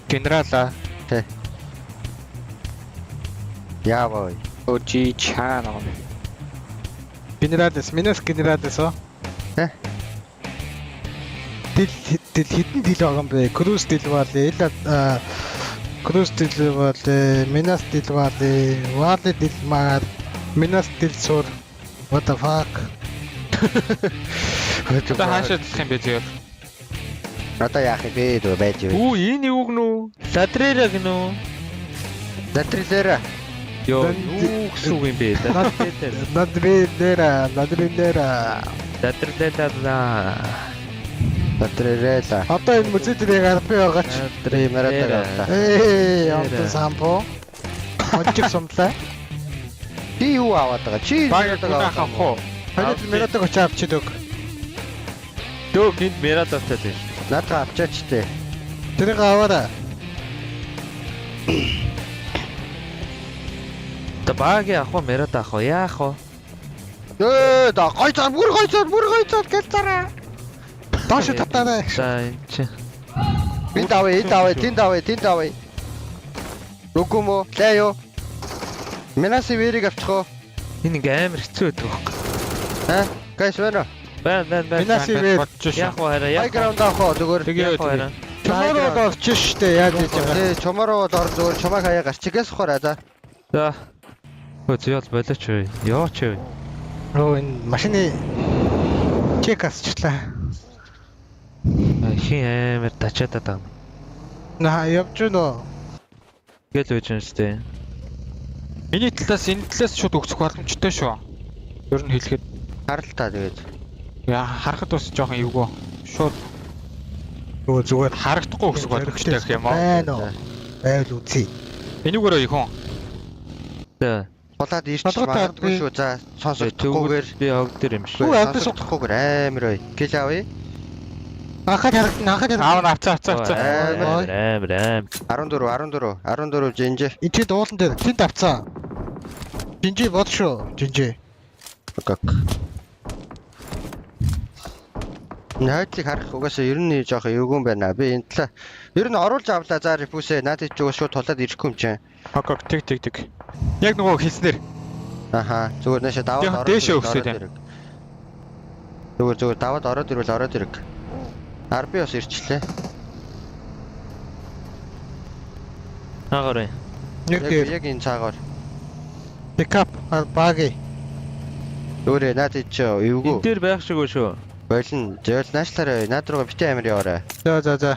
Генерала. Тэ. Яаваа. Очи чаана. Генералс, минус генералс оо. Тэ. Дил хитэн дил байгаа юм бэ? Круз дил вали, круз дил вали, минус дил вали, вали дил маар, минус дил сур. What the fuck? Одоо хаашаа дэх юм бэ зүгээр? Одоо яах вэ дөө байж вэ? Үу энэ юу гэнэ үү? Ладрера гэнэ үү? Затрилера. Йоо юу гэсэн үг юм бэ? Ладрилера. Затрилера. Одоо энэ мөзөдрийг арах байгаа ч. Тримерата. Амт сампо. Ончих сумлаа. Чи юу аваад байгаа? Чи Баг гунах авах уу? Хариуд мератаг очиж авчиад өг. Дөө гинт мерат авчаад байна. Надад авчаач тээ. Тэрийг аваарай. Та баг яах вэ? Мерат авах уу? Яах вэ? Да гойцоо бүр гойцоо гэлцараа. Доош татаарай. За энэ чи. Энд авъя. Рукумо, лаяо. Менаси вериг авчих уу? Энэ ингээ амар хэцүү байдаг байхгүй. Гайс байна. Байна. Минаси вер. Яах вэ хараа? Яах вэ? Байграунд авах уу зүгээр. Тэгээ хараа. Чамаарууд орчих штэ яаж хийж байгаа. Тий, чумарууд ор зүгээр чумаа хаяа гарчигээс ухаараа за. За. Хөө зөөл болооч вэ? Йооч вэ? Роо энэ машины чек асчлаа. Хин амар тачаад байгаа. На явж гэнэ. Гэл үж юм штэ. Миний талаас энэ талаас шууд өгцөх боломжтой шүү. Ер нь хэлэхэд Харалтаа тэгээд. яа харахад бас жоохон эвгүй. Шууд Өө зүгээр харагдахгүй өгцөх боломжтой гэх юм уу? байна уу? Байл үзье. Энийгээрээ их хүн. За. Болоод ирчих Толгойтой магадгүй шүү. За сонсогдохгүйгээр Төвгөр би огдэр юм шиг. Үгүй, ардаас сонсогдохгүйгээр амар бай. Гэл авъя. Ахад харагдана. Аав нь авцаа. Амар. 14 жинжи. Энд дуулан дээр тэнд авцаа. Жинжи бод шүү. Жинжи. Окей. Найтлыг харах угаасаа ер нь жоохон эвгүй байна. Би энэ талаа ер нь оруулж авлаа. За рефүсээ надад ч угаас шууд тулаад ирэхгүй юм чинь. Окей, тэг. Яг нөгөө хэлснээр Аха. Зүгээр нэшэ даваад Яг ороод. дээшээ өгсөй тийм. Зүгээр даваад ороод ирэг. Арби бас ирчлээ. Агаар. Яг энэ цаагаар. Пикап баги. Өөрөө надад ч эвгүй. Энэ дээр байх шиг үү шүү. Болин. Зөөл наашлаараа над руугаа битээ амир яваарай. За.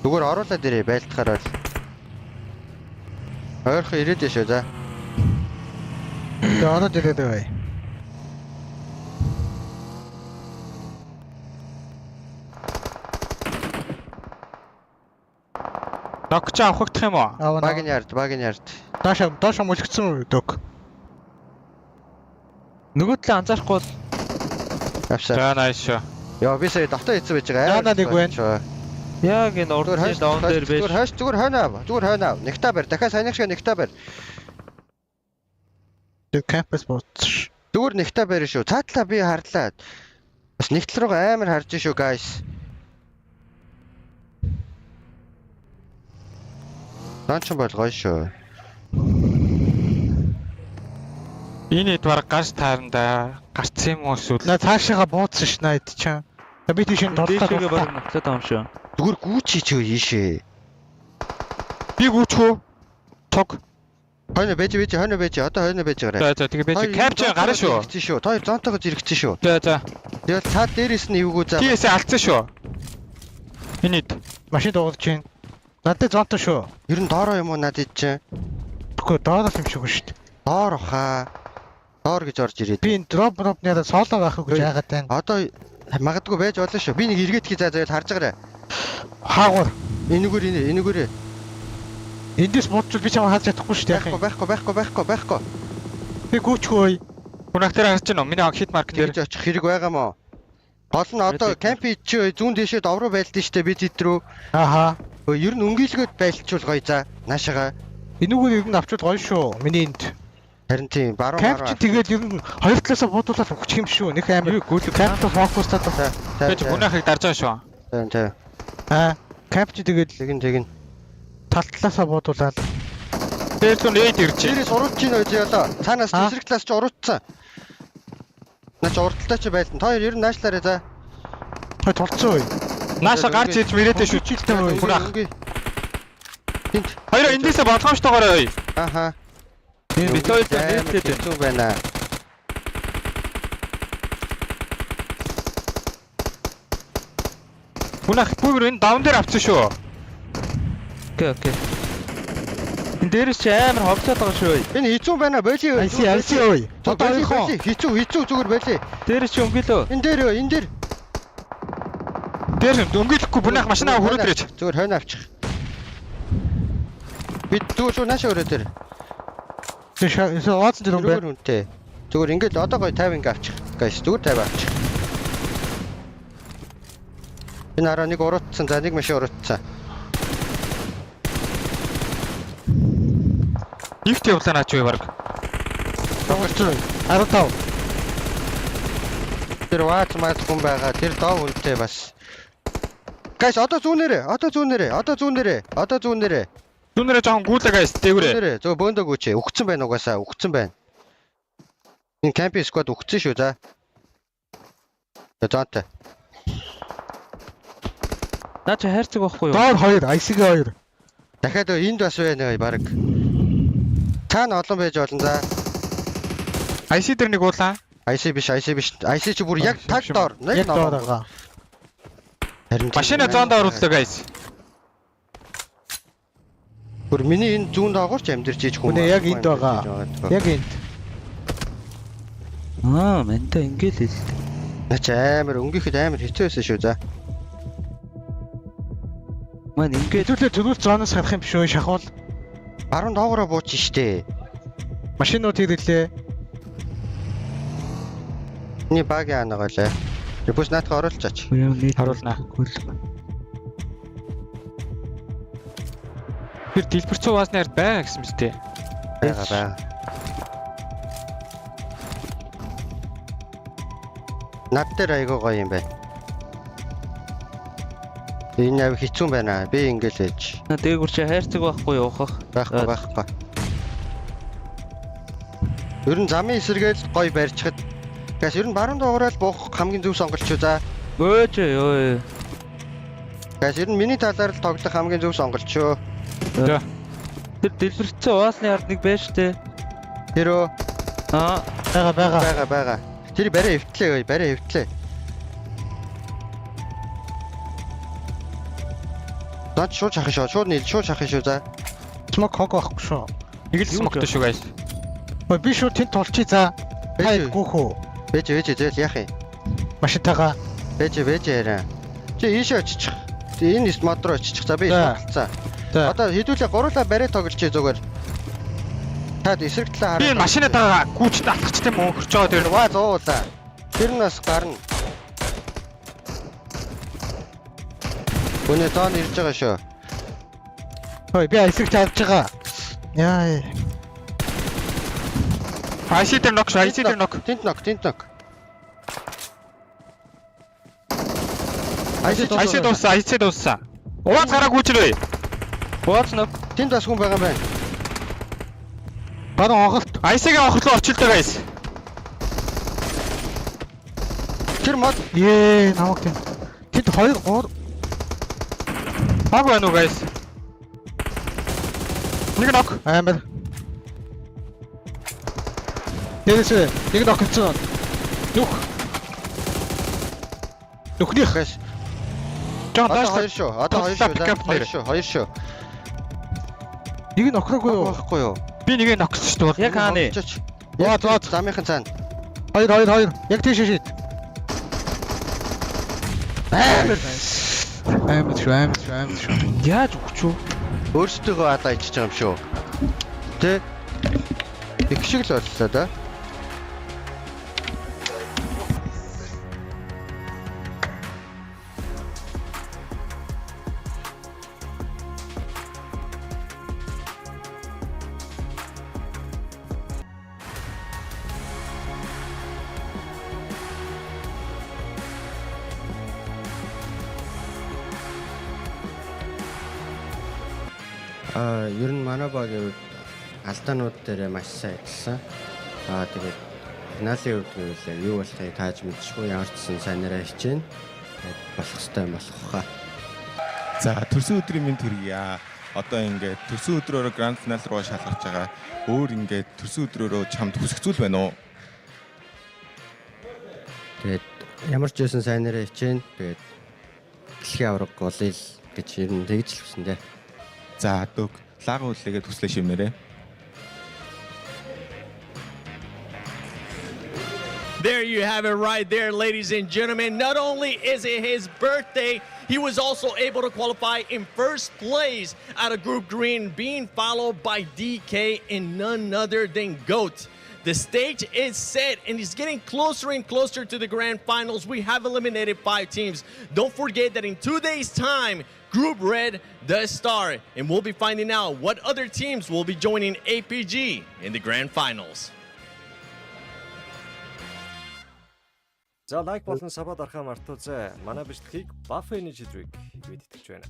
Зүгээр оруулаад ирээ байлтахаар бол. Ойрхон ирээд шүү за. Тэгээ ороод ирээд бай. ногч авахдах юм уу? Багийн ярд. Доош мөлгцсөн дөг. Нөгөө талаа анзаарахгүй бол Авшаа. За найс шүү. Яа би сая дотоо хийцэн байж байгаа. Яана нэг байна. яг энэ урдны даван дээр байж. Зүгээр хойно ав. Нэгтаа барь. Дахиад санийх шиг нэгтаа барь. Тэг кампус боц. Зүгээр нэгтаа барь шүү. Цаатлаа би харлаа. Бас нэгтл рүүгээ амар харж шүү guys. Наанч бол гоё шүү. Энэ эдвар гарч тааранда гарцсан юм уу эсвэл На цаашаага бууцсан ш найд чаа. Би тийш нь Дээшээгээ баг торлох. нуцаад байгаа юм шүү. Зүгээр гүүчи ч ийшээ. би гүчхүү? Цог. Хойно байж. Одоо хойно байж гараа. За тэгээ байж капча гараа шүү. Шүү. Тоо зонтойгоо зэрэгцэн шүү. За. Тэгэл цаад дээрээс нь эвгүй заа. TS алдсан шүү. Энэ Машин дуулж чинь. Надад зонтоо шүү. Ер нь доороо юм уу надад чинь? Тэгэхгүй доороос юм шиг шүү дээ. Доор ухаа. Доор гэж орж ирээд. Би энэ дропны соло байх уу гэж яагаад тань. Одоо магадгүй байж болно шүү. Би нэг эргээд хий заяа харж байгаарай. Хаагур. Энэгүүрээ. Эндээс муудчул би чамаа харж чадахгүй шүү дээ. Байхгүй. Би гүчхөө. Хүнактэр харж байна уу? Миний хит марк дээр. Тэгж очих хэрэг байгаа мó. Гол нь одоо кампи чи зүүн дэшээ довруу байлдсан шүү дээ би тэд рүү. Ааха. Ер нь өнгөлгөөд байлчул гоё за. Наашаага. Энүүгээр ер нь авчууд гоё шүү. Миний энд. Харин тийм баруун Камп чи тэгээд ер нь хоёр талаасаа буудуулаад өгчих юм шүү. Нөх амар гүйлэг. Камп фокустаад Тэгэж хүнахыг дарж байгаа шүү. Тийм. Аа. Камп чи тэгээд Тэгин. тал талаасаа буудуулаад. Тэр зүүн эйд ирж байна. Тэрээс урууч чинь үгүй одоо. Цаанаас Аа. эсрэг талаас чи уруудсан. Наач урдталтай чи байлдан. Хоёр ер нь наашлаарай за. Хой тулцсан үе. Нааша гарч ирж мэрээдээ шүү. Жилтэй үе. Хүнах. Тинт. Хоёроо эндээсээ болгоомжтойгоорой. Аха. Тийм бид хоёр нээдтэй. хэцүү байна. Хүнах бүр энэ даун дээр авчихсан шүү. Окей. Энд дээрээс чи амар ховцоод байгаа шүү. Энэ хэцүү байна. Боли. Алси үе. Одоо ойхон. Хэцүү зүгээр боли. Дээрээс чи өнгөлөө. Энэ дээр юу? Энэ дээр. Тэр өнгөлөхгүй бүнийх машинаа хүрээдрэж. Зүгээр хойно авчих. Бид зүгээр шүү наашаа өрөө дээр. Тэшээ оцсон тэр юм бэ. Зүгээр үнтэй. Зүгээр ингээд одоо гоё 50 ингээ авчих. Гайс зүгээр 50 авчих. Энэ хараа нэг уруудсан. За нэг машин уруудсан. Нэгт явлаа наач вэ баг. Тоглолцоо. 15. Тэр ваац маац хүн байгаа. Тэр доо үнтэй бас. Гайс одоо зүүнээрээ. Түүнэрээ жоохон гүйлээ гайс дээгүрээ. Зүүнээрээ. Зөв бөөндөө гүчээ. Өгцөн байна угаасаа. Өгцөн байна. Энэ кампинг сквад өгцөн шүү за. Заатай. Наа чи хайрцаг байхгүй юу? Доор 2, IC-г 2. Дахиад энд бас байна баг. Цаана олон байж болно за. IC дээр нэг уулаа. IC биш. IC чи бүр яг таг доор. Яг доор байгаа. Харин Машина зоондоо орууллаа гайс. бүр миний энэ зүүн доогоорч амьдэрч ийж хүн. Үнэ яг энд байгаа. Яг энд. Мэнтэй ингээл л. Нач амар өнгөөхөд амар хэцүү байсан шүү за. Мань ингээд Хэдүүлээ төлөвлөлт зоноос харах юм биш үү шахуул. Баруун доогоороо бууч штэ. Машинууд ирлээ. Ни баг яанаа лээ. Бүс наатах оруулчаач. Харуулнаа. Тэр дэлбэр цуугаасны ард бай гэсэн мэт дээ. Бага. Над дээр айгуу гоё юм байна. Энэ яв хэцүү байна. Би ингээл ээж. на дээгүр чи хайрцаг байхгүй явах. Байхгүй. Ер нь замын эсэргээл гоё барьчихад. Гэс ер нь баруун доогоороо л буух хамгийн зөв сонголт шүү за. Өөч ёо. Гэс ер нь миний талаар л тоглох хамгийн зөв сонголт шүү. Тэр дэлбэрцэн уусны ард нэг байж тээ. Тэрөө Бага. Тэр барай хөвтлээ. Наад шууд шахах шүү за. Смок хог байхгүй шүү. Нэг л смоктой шүү гайс. Ой би шүү тэнд тулчи за. Хай гүхүү. Бэж зээл яах юм. Машинтайгаа. Бэж яриа. Чи ийшээ очичих. Энэ мод руу очичих. За би болцсон. За. Одоо хэдүүлээ гурлаа барай тоглолцоо зүгээр. Таад эсрэг талаа Би хараа. машинатаа гүйчд алхах юм уу хөрч байгаа тэр. Ваа зуулаа. Тэр нь бас гарна. Өнөө тоон ирж байгаа шүү. Ой би эсрэг чавж байгаа. Яа. IC дээр нок. Тинт нок. IC дууссан. Уваад гараа гүйчрээ. Ууц нөө. Тинт бас хүн байгаа юм байна. Баруун оголт. IC-гийн охрлоо орчилдог гайс. Тэр мод Намаг тийм. Тэд 2 3 Баг байна уу гайс? Нэг нок. амар. Тэрээс нэг ногцсон. Нүхнийх. гэс. Жон Одоо дааш. хоёр шүү. Нэг нохроогүй юу? Байхгүй юу? Би нэгэ ноксон шүү дээ. Яг хааны. Зоод. Замынхан цаана. 2. Яг тийш шít. Амар шүү. Яаж өгч үү? Өөрсдөө адаа ичиж байгаа юм шүү. Тэ? Их шиг л боллоо да. Ер нь манай багийн хувьд алдаанууд дээр маш сайн ажилласан. Тэгээд финалийн үед гэвэл юу болохыг тааж мэдчихгүй ямар ч сайнараа хичээнэ. Тэгээд болох хэвээр болох хаа. За төрсөн өдрийн мэнд хүргье. Одоо ингээд төрсөн өдрөөрөө гранд финал руу шалгаж байгаа. Өөр ингээд төрсөн өдрөөрөө чамд хүсэх зүйл байна уу? Тэгээд ямар ч байсан сайнараа хичээнэ. Тэгээд дэлхийн авраг голъё гэж ер нь тэгж л хүсэн дээ. За дөг лаган үлээгээд хүслээ шивнэрээ. There you have it right there, ladies and gentlemen. Not only is it his birthday, he was also able to qualify in first place out of Group Green, being followed by DK and none other than GOAT. The stage is set and it's getting closer and closer to the grand finals. We have eliminated 5 teams. Don't forget that in 2 days' time, Group Red does start, and we'll be finding out what other teams will be joining APG in the grand finals. За лайк болон сабад арахаа мартуузай. Манай бичлэгийг Buff Energy Drink гээд итгэж байна.